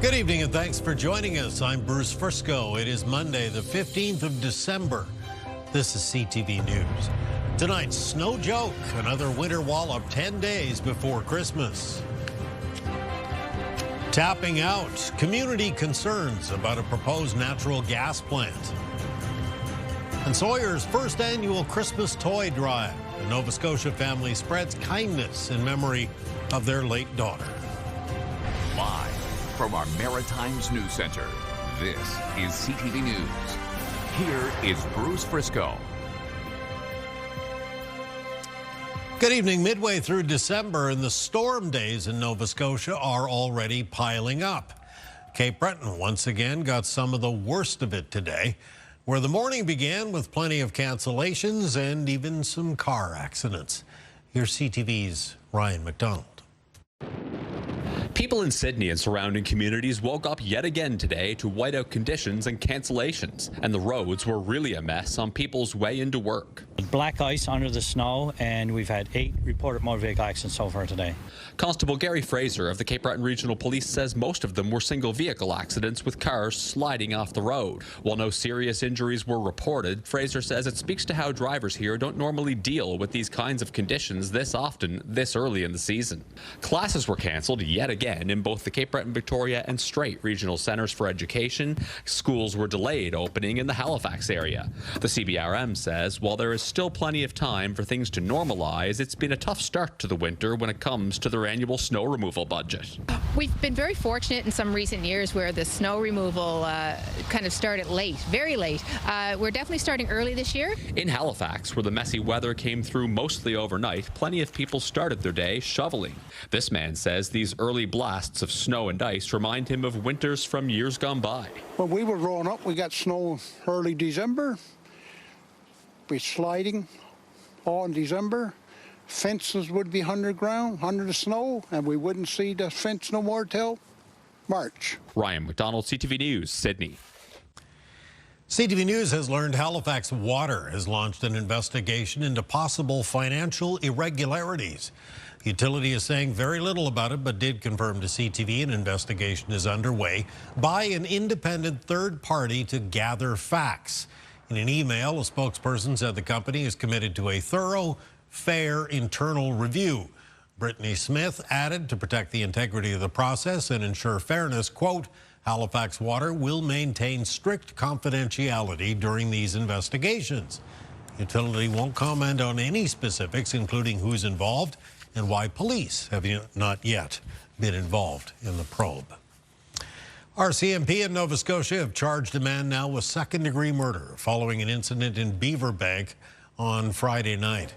Good evening and thanks for joining us. I'm Bruce Frisco. It is Monday, the 15th of December. This is CTV News. Tonight's snow joke, another winter wallop 10 days before Christmas. Tapping out, community concerns about a proposed natural gas plant. And Sawyer's first annual Christmas toy drive. A Nova Scotia family spreads kindness in memory of their late daughter. Live from our Maritimes News Center, this is CTV News. Here is Bruce Frisco. Good evening. Midway through December, and the storm days in Nova Scotia are already piling up. Cape Breton once again got some of the worst of it today, where the morning began with plenty of cancellations and even some car accidents. Here's CTV's Ryan McDonald. People in Sydney and surrounding communities woke up yet again today to whiteout conditions and cancellations, and the roads were really a mess on people's way into work. Black ice under the snow, and we've had 8 reported motor vehicle accidents so far today. Constable Gary Fraser of the Cape Breton Regional Police says most of them were single vehicle accidents with cars sliding off the road. While no serious injuries were reported, Fraser says it speaks to how drivers here don't normally deal with these kinds of conditions this often, this early in the season. Classes were cancelled yet again in both the Cape Breton, Victoria and Strait regional centres for education. Schools were delayed opening in the Halifax area. The CBRM says while there is still plenty of time for things to normalise, it's been a tough start to the winter when it comes to their annual snow removal budget. We've been very fortunate in some recent years where the snow removal kind of started late, very late. We're definitely starting early this year. In Halifax, where the messy weather came through mostly overnight, plenty of people started their day shoveling. This man says these early blasts of snow and ice remind him of winters from years gone by. When we were growing up, we got snow early December. We sliding all in December. Fences would be underground, under the snow, and we wouldn't see the fence no more till March. Ryan McDonald, CTV News, Sydney. CTV News has learned Halifax Water has launched an investigation into possible financial irregularities. The utility is saying very little about it, but did confirm to CTV an investigation is underway by an independent third party to gather facts. In an email, a spokesperson said the company is committed to a thorough, fair internal review. Brittany Smith added to protect the integrity of the process and ensure fairness, quote, Halifax Water will maintain strict confidentiality during these investigations. Utility won't comment on any specifics, including who's involved and why police have not yet been involved in the probe. RCMP in Nova Scotia have charged a man now with second-degree murder following an incident in Beaverbank on Friday night.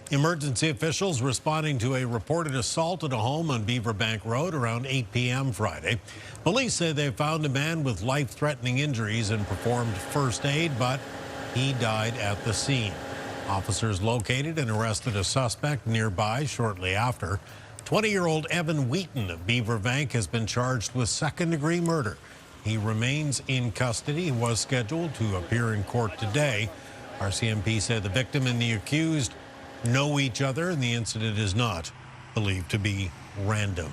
Emergency officials responding to a reported assault at a home on Beaverbank Road around 8 p.m. Friday. Police say they found a man with life-threatening injuries and performed first aid, but he died at the scene. Officers located and arrested a suspect nearby shortly after. 20-year-old Evan Wheaton of Beaverbank has been charged with second-degree murder. He remains in custody. He was scheduled to appear in court today. RCMP said the victim and the accused know each other, and the incident is not believed to be random.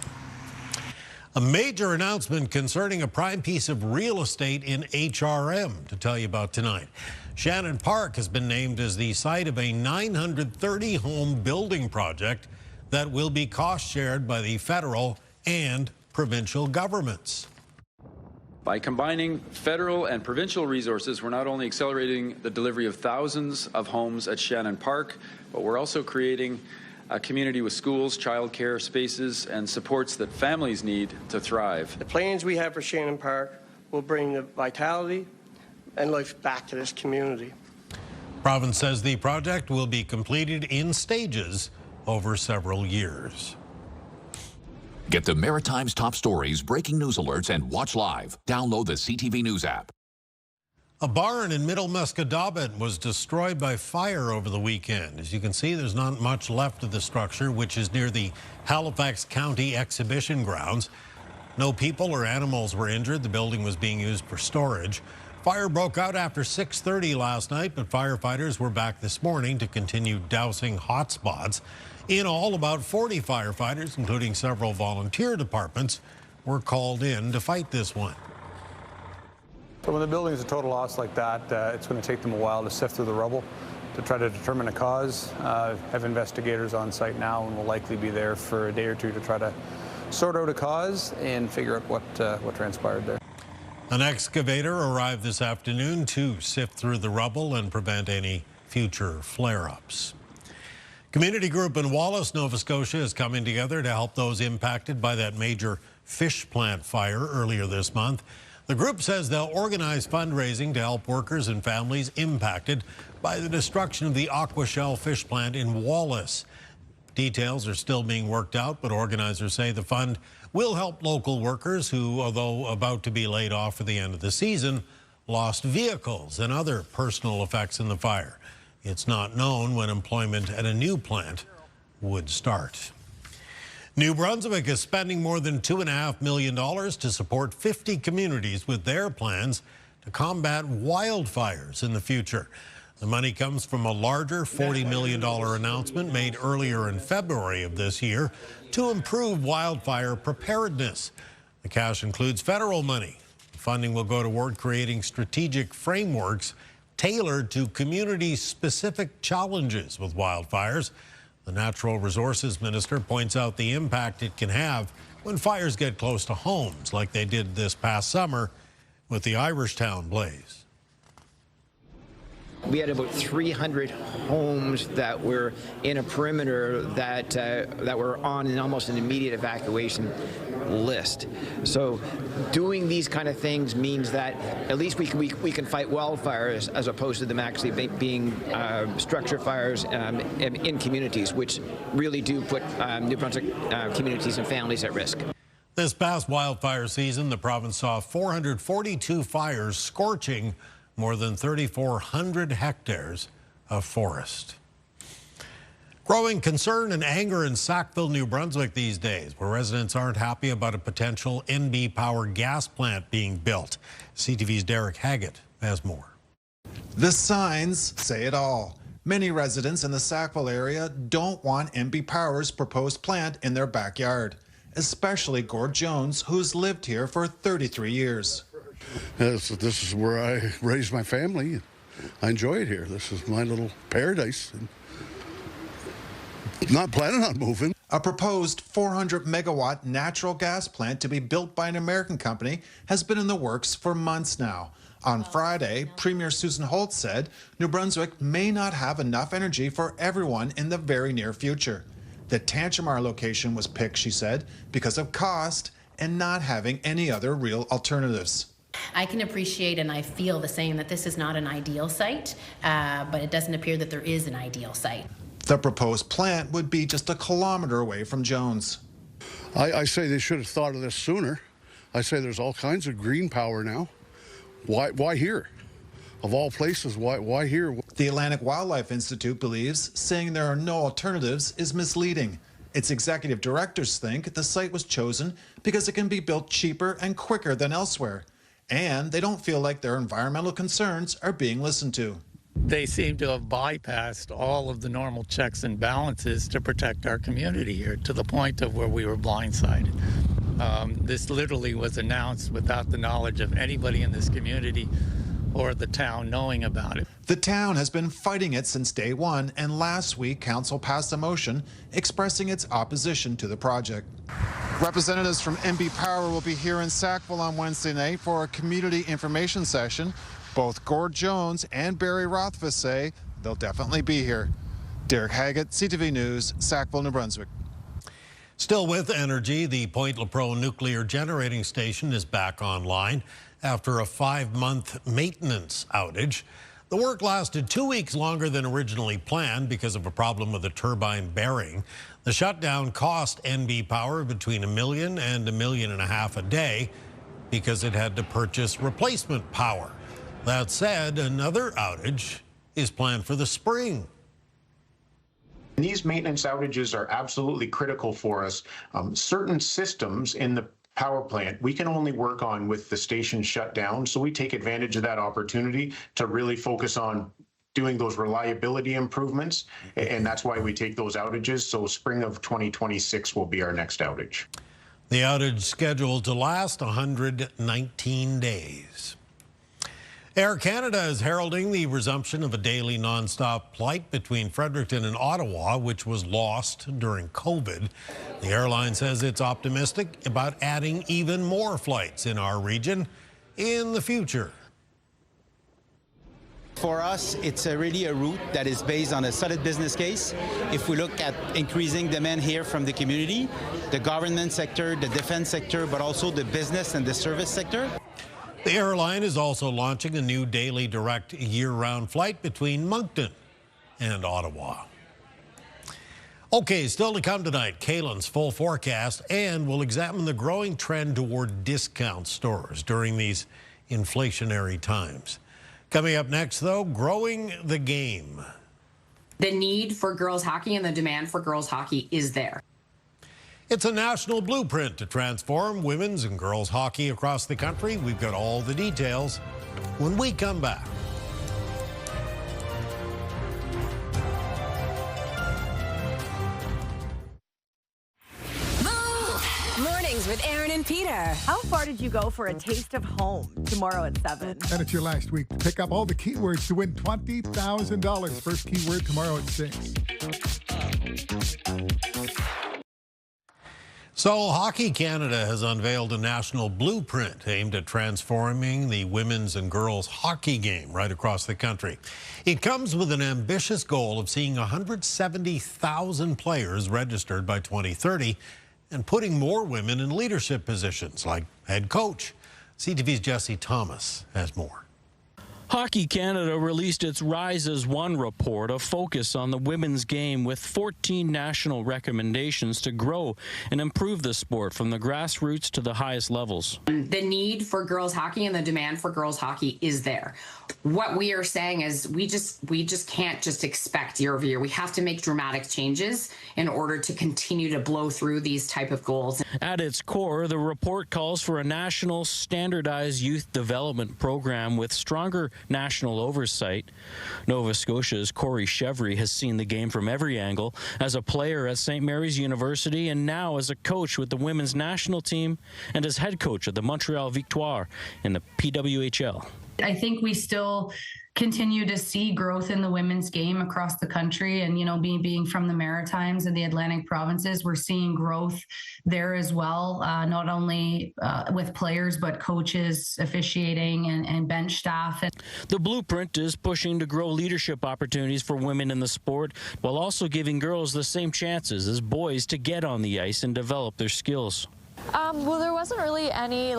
A major announcement concerning a prime piece of real estate in HRM to tell you about tonight. Shannon Park has been named as the site of a 930-home building project that will be cost-shared by the federal and provincial governments. By combining federal and provincial resources, we're not only accelerating the delivery of thousands of homes at Shannon Park, but we're also creating a community with schools, childcare spaces, and supports that families need to thrive. The plans we have for Shannon Park will bring the vitality and life back to this community. Province says the project will be completed in stages over several years. Get the Maritime's top stories, breaking news alerts, and watch live. Download the CTV News app. A barn in Middle Musquodoboit was destroyed by fire over the weekend. As you can see, there's not much left of the structure, which is near the Halifax County Exhibition Grounds. No people or animals were injured. The building was being used for storage. Fire broke out after 6:30 last night, but firefighters were back this morning to continue dousing hot spots. In all, about 40 firefighters, including several volunteer departments, were called in to fight this one. So when the building is a total loss like that, it's going to take them a while to sift through the rubble to try to determine a cause. Have investigators on site now and will likely be there for a day or two to try to sort out a cause and figure out what transpired there. An excavator arrived this afternoon to sift through the rubble and prevent any future flare-ups. Community group in Wallace, Nova Scotia is coming together to help those impacted by that major fish plant fire earlier this month. The group says they'll organize fundraising to help workers and families impacted by the destruction of the aquashell fish plant in Wallace. Details are still being worked out, but organizers say the fund will help local workers who, although about to be laid off for the end of the season, lost vehicles and other personal effects in the fire. It's not known when employment at a new plant would start. New Brunswick is spending more than $2.5 million to support 50 communities with their plans to combat wildfires in the future. The money comes from a larger $40 million announcement made earlier in February of this year to improve wildfire preparedness. The cash includes federal money. The funding will go toward creating strategic frameworks tailored to community-specific challenges with wildfires. The Natural Resources Minister points out the impact it can have when fires get close to homes, like they did this past summer with the Irishtown blaze. We had about 300 homes that were in a perimeter that were on almost an immediate evacuation list. So doing these kind of things means that at least we can fight wildfires as opposed to them actually being structure fires in communities, which really do put New Brunswick communities and families at risk. This past wildfire season, the province saw 442 fires scorching more than 3,400 hectares of forest. Growing concern and anger in Sackville, New Brunswick these days, where residents aren't happy about a potential NB Power gas plant being built. CTV's Derek Haggett has more. The signs say it all. Many residents in the Sackville area don't want NB Power's proposed plant in their backyard, especially Gord Jones, who's lived here for 33 years. This is where I raised my family. I enjoy it here. This is my little paradise. Not planning on moving. A proposed 400-megawatt natural gas plant to be built by an American company has been in the works for months now. On Friday, Premier Susan Holt said New Brunswick may not have enough energy for everyone in the very near future. The Tantramar location was picked, she said, because of cost and not having any other real alternatives. I can appreciate and I feel the same that this is not an ideal site, but it doesn't appear that there is an ideal site. The proposed plant would be just a kilometer away from Jones. I say they should have thought of this sooner. I say there's all kinds of green power now. Why here? Of all places, why here? The Atlantic Wildlife Institute believes saying there are no alternatives is misleading. Its executive directors think the site was chosen because it can be built cheaper and quicker than elsewhere. And they don't feel like their environmental concerns are being listened to. They seem to have bypassed all of the normal checks and balances to protect our community here, to the point of where we were blindsided. This literally was announced without the knowledge of anybody in this community or the town knowing about it. The town has been fighting it since day one, and last week council passed a motion expressing its opposition to the project. Representatives from NB Power will be here in Sackville on Wednesday night for a community information session. Both Gord Jones and Barry Rothfuss say they'll definitely be here. Derek Haggett, CTV News, Sackville, New Brunswick. Still with energy, the Point Lepreau nuclear generating station is back online after a 5-month maintenance outage. The work lasted 2 weeks longer than originally planned because of a problem with a turbine bearing. The shutdown cost NB Power between $1 million and $1.5 million a day because it had to purchase replacement power. That said, another outage is planned for the spring. These maintenance outages are absolutely critical for us. Certain systems in the power plant we can only work on with the station shut down, so we take advantage of that opportunity to really focus on doing those reliability improvements, and that's why we take those outages. So spring of 2026 will be our next outage. The outage scheduled to last 119 days. Air Canada is heralding the resumption of a daily nonstop flight between Fredericton and Ottawa, which was lost during COVID. The airline says it's optimistic about adding even more flights in our region in the future. For us, it's really a route that is based on a solid business case. If we look at increasing demand here from the community, the government sector, the defense sector, but also the business and the service sector. The airline is also launching a new daily direct year-round flight between Moncton and Ottawa. Okay, still to come tonight, Kaylin's full forecast, and we'll examine the growing trend toward discount stores during these inflationary times. Coming up next, though, growing the game. The need for girls hockey and the demand for girls hockey is there. It's a national blueprint to transform women's and girls hockey across the country. We've got all the details when we come back. Mornings with Aaron and Peter. How far did you go for a taste of home? Tomorrow at 7. And it's your last week to pick up all the keywords to win $20,000. First keyword tomorrow at 6. So, Hockey Canada has unveiled a national blueprint aimed at transforming the women's and girls hockey game right across the country. It comes with an ambitious goal of seeing 170,000 players registered by 2030 and putting more women in leadership positions like head coach. CTV's Jesse Thomas has more. Hockey Canada released its Rise as One report, a focus on the women's game with 14 national recommendations to grow and improve the sport from the grassroots to the highest levels. The need for girls hockey and the demand for girls hockey is there. What we are saying is we just can't just expect year over year. We have to make dramatic changes in order to continue to blow through these type of goals. At its core, the report calls for a national standardized youth development program with stronger national oversight. Nova Scotia's Corey Chevry has seen the game from every angle as a player at St. Mary's University and now as a coach with the women's national team and as head coach of the Montreal Victoire in the PWHL. I think we still continue to see growth in the women's game across the country. And, you know, being from the Maritimes and the Atlantic provinces, we're seeing growth there as well, not only with players, but coaches, officiating and bench staff. The blueprint is pushing to grow leadership opportunities for women in the sport while also giving girls the same chances as boys to get on the ice and develop their skills. Well, there wasn't really any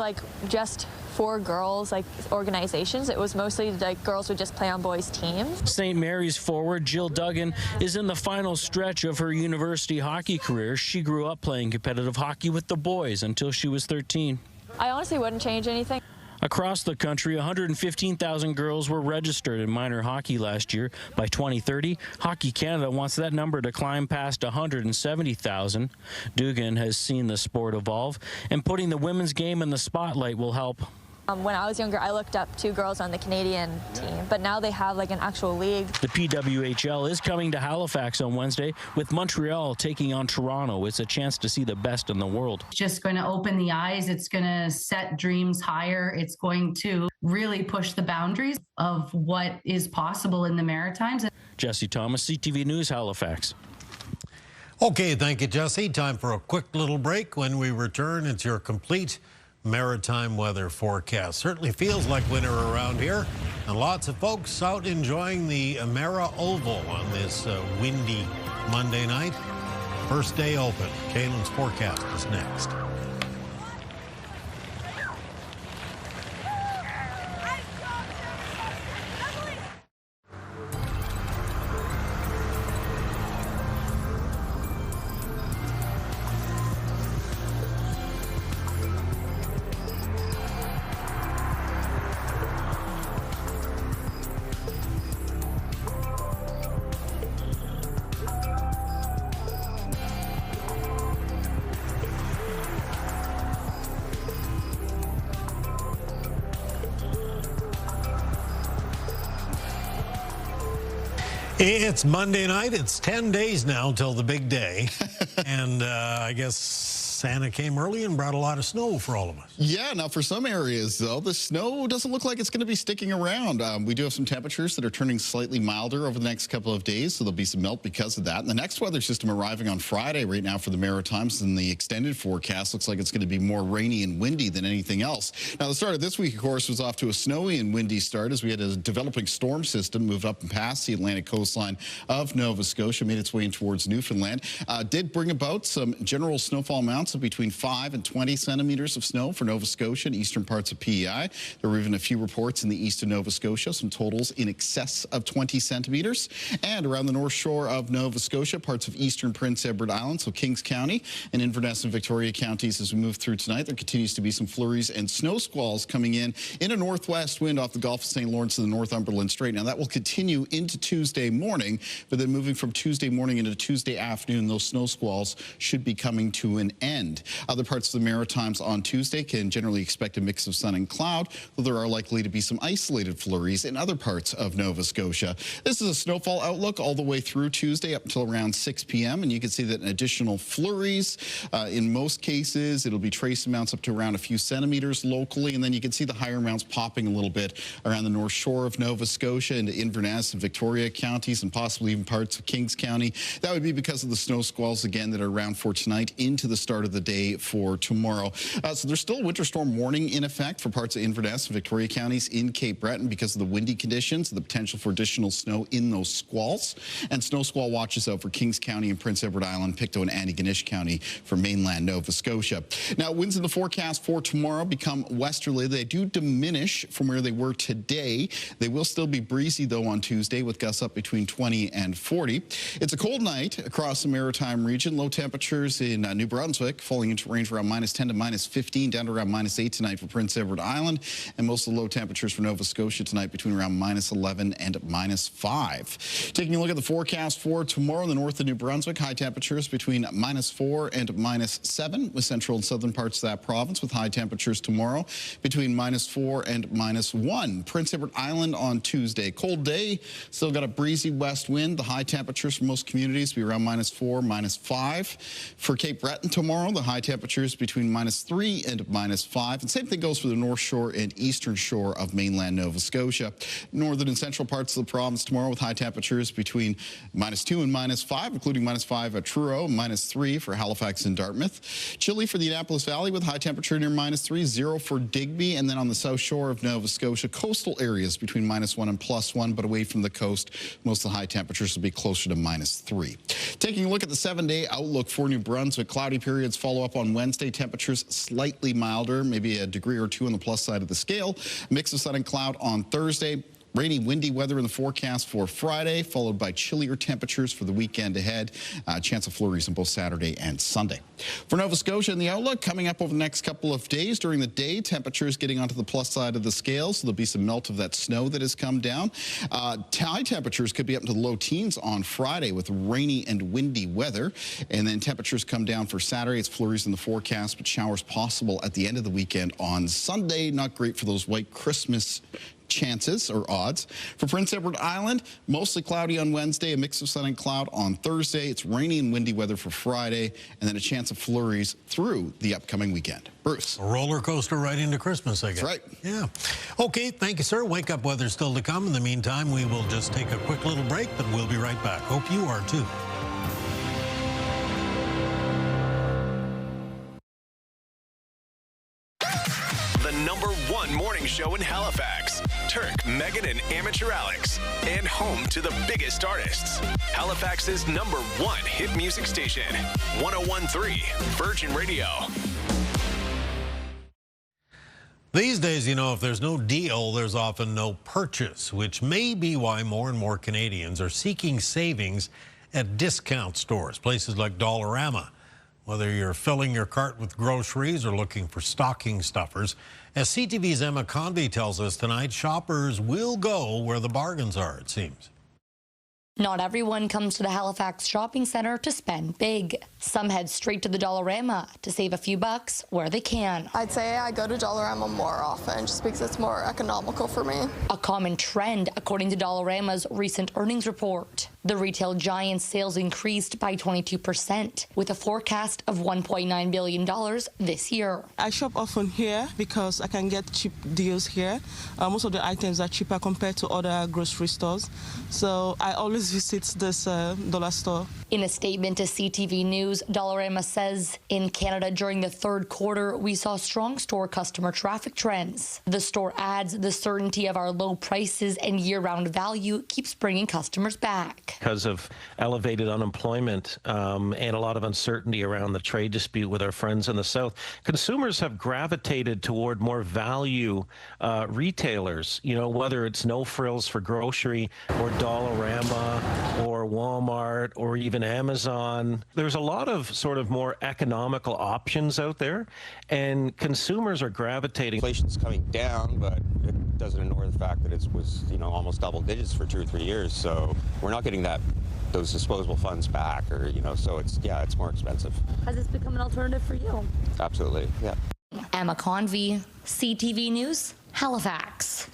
just for girls organizations. It was mostly girls would just play on boys' teams. St. Mary's forward Jill Duggan is in the final stretch of her university hockey career. She grew up playing competitive hockey with the boys until she was 13. I honestly wouldn't change anything. Across the country, 115,000 girls were registered in minor hockey last year. By 2030, Hockey Canada wants that number to climb past 170,000. Dugan has seen the sport evolve, and putting the women's game in the spotlight will help. When I was younger, I looked up to girls on the Canadian team, but now they have an actual league. The PWHL is coming to Halifax on Wednesday with Montreal taking on Toronto. It's a chance to see the best in the world. It's just going to open the eyes. It's going to set dreams higher. It's going to really push the boundaries of what is possible in the Maritimes. Jesse Thomas, CTV News, Halifax. Okay, thank you, Jesse. Time for a quick little break. When we return, it's your complete maritime weather forecast. Certainly feels like winter around here, and lots of folks out enjoying the Amera Oval on this windy Monday night. First day open. Kaylin's forecast is next. It's Monday night. It's 10 days now till the big day. And I guess Santa came early and brought a lot of snow for all of us. Yeah, now for some areas, though, the snow doesn't look like it's going to be sticking around. We do have some temperatures that are turning slightly milder over the next couple of days, so there'll be some melt because of that. And the next weather system arriving on Friday right now for the Maritimes, and the extended forecast looks like it's going to be more rainy and windy than anything else. Now, the start of this week, of course, was off to a snowy and windy start as we had a developing storm system move up and past the Atlantic coastline of Nova Scotia, made its way in towards Newfoundland. Did bring about some general snowfall amounts of between 5 and 20 centimeters of snow for Nova Scotia and eastern parts of PEI. There were even a few reports in the east of Nova Scotia, some totals in excess of 20 centimeters. And around the north shore of Nova Scotia, parts of eastern Prince Edward Island, so Kings County and Inverness and Victoria counties as we move through tonight. There continues to be some flurries and snow squalls coming in a northwest wind off the Gulf of St. Lawrence to the Northumberland Strait. Now, that will continue into Tuesday morning, but then moving from Tuesday morning into Tuesday afternoon, those snow squalls should be coming to an end. Other parts of the Maritimes on Tuesday can generally expect a mix of sun and cloud, though there are likely to be some isolated flurries in other parts of Nova Scotia. This is a snowfall outlook all the way through Tuesday up until around 6 p.m., and you can see that additional flurries, in most cases, it'll be trace amounts up to around a few centimeters locally, and then you can see the higher amounts popping a little bit around the north shore of Nova Scotia into Inverness and Victoria counties and possibly even parts of Kings County. That would be because of the snow squalls, again, that are around for tonight into the start of the day for tomorrow. So there's still a winter storm warning in effect for parts of Inverness and Victoria counties in Cape Breton because of the windy conditions, the potential for additional snow in those squalls, and snow squall watches out for Kings County and Prince Edward Island, Pictou and Antigonish County for mainland Nova Scotia. Now, winds in the forecast for tomorrow become westerly. They do diminish from where they were today. They will still be breezy, though, on Tuesday with gusts up between 20 and 40. It's a cold night across the Maritime region. Low temperatures in New Brunswick falling into range around -10 to -15, down to around -8 tonight for Prince Edward Island, and most of the low temperatures for Nova Scotia tonight between around -11 and -5. Taking a look at the forecast for tomorrow in the north of New Brunswick, high temperatures between -4 and -7 with central and southern parts of that province, with high temperatures tomorrow between -4 and -1. Prince Edward Island on Tuesday, cold day, still got a breezy west wind. The high temperatures for most communities be around -4, -5. For Cape Breton tomorrow, the high temperatures between -3 and -5. And same thing goes for the north shore and eastern shore of mainland Nova Scotia. Northern and central parts of the province tomorrow with high temperatures between -2 and -5, including -5 at Truro, -3 for Halifax and Dartmouth. Chilly for the Annapolis Valley with high temperature near -3, 0 for Digby, and then on the south shore of Nova Scotia, coastal areas between -1 and +1, but away from the coast, most of the high temperatures will be closer to -3. Taking a look at the 7-day outlook for New Brunswick, cloudy periods follow up on Wednesday, temperatures slightly milder, maybe a degree or two on the plus side of the scale. Mix of sun and cloud on Thursday. Rainy, windy weather in the forecast for Friday, followed by chillier temperatures for the weekend ahead. Chance of flurries on both Saturday and Sunday. For Nova Scotia in the outlook, coming up over the next couple of days during the day, temperatures getting onto the plus side of the scale, so there'll be some melt of that snow that has come down. High temperatures could be up into the low teens on Friday with rainy and windy weather. And then temperatures come down for Saturday. It's flurries in the forecast, but showers possible at the end of the weekend on Sunday. Not great for those white Christmas chances or odds. For Prince Edward Island, mostly cloudy on Wednesday, a mix of sun and cloud on Thursday. It's rainy and windy weather for Friday, and then a chance of flurries through the upcoming weekend. Bruce. A roller coaster right into Christmas, I guess. That's right. Yeah. Okay, thank you, sir. Wake up weather still to come. In the meantime, we will just take a quick little break, but we'll be right back. Hope you are too. #1 morning show in Halifax. Turk, Megan, and Amateur Alex. And home to the biggest artists. Halifax's #1 hit music station. 101.3 Virgin Radio. These days, you know, if there's no deal, there's often no purchase, which may be why more and more Canadians are seeking savings at discount stores, places like Dollarama. Whether you're filling your cart with groceries or looking for stocking stuffers, as CTV's Emma Convey tells us tonight, shoppers will go where the bargains are, it seems. Not everyone comes to the Halifax shopping centre to spend big. Some head straight to the Dollarama to save a few bucks where they can. I'd say I go to Dollarama more often just because it's more economical for me. A common trend according to Dollarama's recent earnings report. The retail giant's sales increased by 22%, with a forecast of $1.9 billion this year. I shop often here because I can get cheap deals here. Most of the items are cheaper compared to other grocery stores. So I always visit this dollar store. In a statement to CTV News, Dollarama says in Canada during the third quarter, we saw strong store customer traffic trends. The store adds the certainty of our low prices and year-round value keeps bringing customers back. Because of elevated unemployment and a lot of uncertainty around the trade dispute with our friends in the South, consumers have gravitated toward more value retailers, you know, whether it's No Frills for grocery or Dollarama or Walmart or even Amazon. There's a lot of sort of more economical options out there, and consumers are gravitating. Inflation's coming down, but it doesn't ignore the fact that it was, you know, almost double digits for 2 or 3 years. So we're not getting those disposable funds back, or, you know, so it's more expensive. Has this become an alternative for you? Absolutely, yeah. Emma Convey, CTV News, Halifax.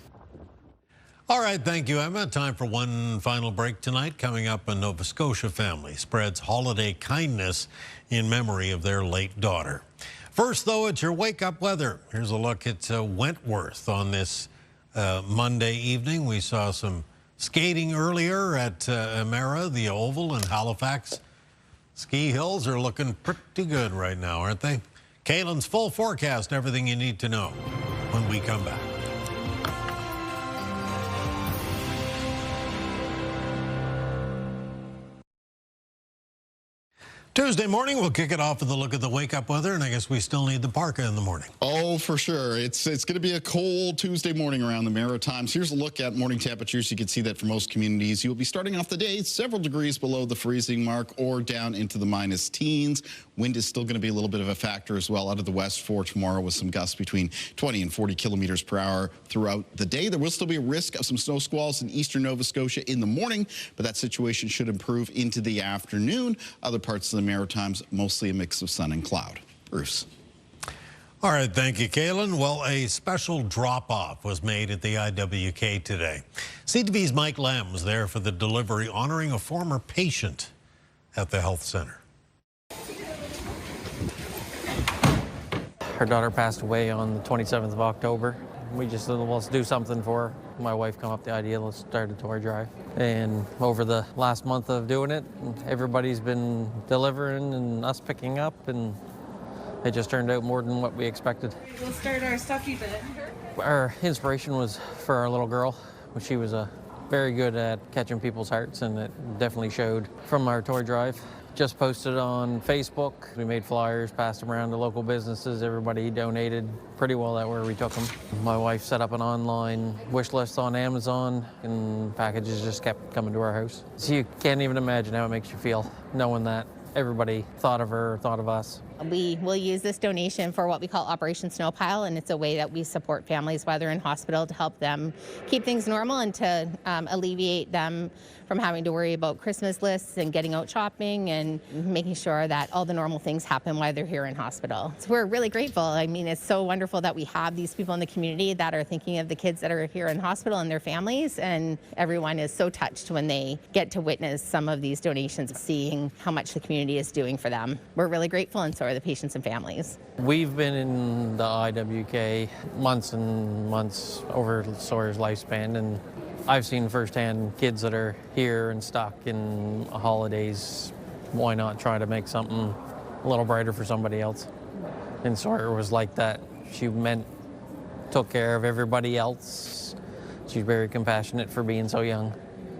All right, thank you, Emma. Time for one final break tonight. Coming up, a Nova Scotia family spreads holiday kindness in memory of their late daughter. First, though, it's your wake-up weather. Here's a look at Wentworth on this Monday evening. We saw some skating earlier at Emera, the Oval in Halifax. Ski hills are looking pretty good right now, aren't they? Kaylin's full forecast, everything you need to know when we come back. Tuesday morning, we'll kick it off with a look at the wake-up weather, and I guess we still need the parka in the morning. Oh, for sure. It's going to be a cold Tuesday morning around the Maritimes. Here's a look at morning temperatures. You can see that for most communities, you'll be starting off the day several degrees below the freezing mark or down into the minus teens. Wind is still going to be a little bit of a factor as well out of the west for tomorrow, with some gusts between 20 and 40 kilometers per hour throughout the day. There will still be a risk of some snow squalls in eastern Nova Scotia in the morning, but that situation should improve into the afternoon. Other parts of the Maritimes, mostly a mix of sun and cloud. Bruce. All right, thank you, Kaylin. Well, a special drop-off was made at the IWK today. CTV's Mike Lamb was there for the delivery, honoring a former patient at the health center. Her daughter passed away on the 27th of October. We just said, well, let's do something for her. My wife came up with the idea, let's start a toy drive. And over the last month of doing it, everybody's been delivering and us picking up, and it just turned out more than what we expected. We'll start our stuffy bit. Our inspiration was for our little girl. She was very good at catching people's hearts, and it definitely showed from our toy drive. Just posted on Facebook. We made flyers, passed them around to local businesses. Everybody donated pretty well at where we took them. My wife set up an online wish list on Amazon, and packages just kept coming to our house. So you can't even imagine how it makes you feel knowing that everybody thought of her, thought of us. We will use this donation for what we call Operation Snowpile, and it's a way that we support families while they're in hospital to help them keep things normal and to alleviate them from having to worry about Christmas lists and getting out shopping and making sure that all the normal things happen while they're here in hospital. So we're really grateful. I mean, it's so wonderful that we have these people in the community that are thinking of the kids that are here in hospital and their families, and everyone is so touched when they get to witness some of these donations, seeing how much the community is doing for them. We're really grateful, and so are the patients and families. We've been in the IWK months and months over Sawyer's lifespan, and I've seen firsthand kids that are here and stuck in holidays. Why not try to make something a little brighter for somebody else? And Sawyer was like that. She took care of everybody else. She's very compassionate for being so young.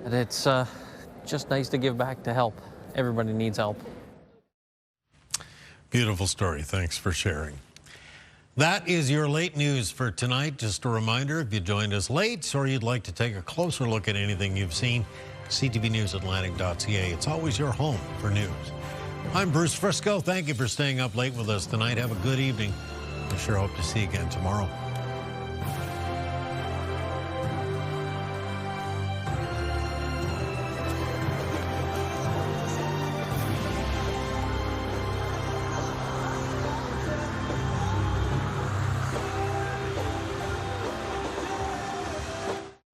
And it's just nice to give back, to help. Everybody needs help. Beautiful story. Thanks for sharing. That is your late news for tonight. Just a reminder, if you joined us late or you'd like to take a closer look at anything you've seen, ctvnewsatlantic.ca. It's always your home for news. I'm Bruce Frisco. Thank you for staying up late with us tonight. Have a good evening. I sure hope to see you again tomorrow.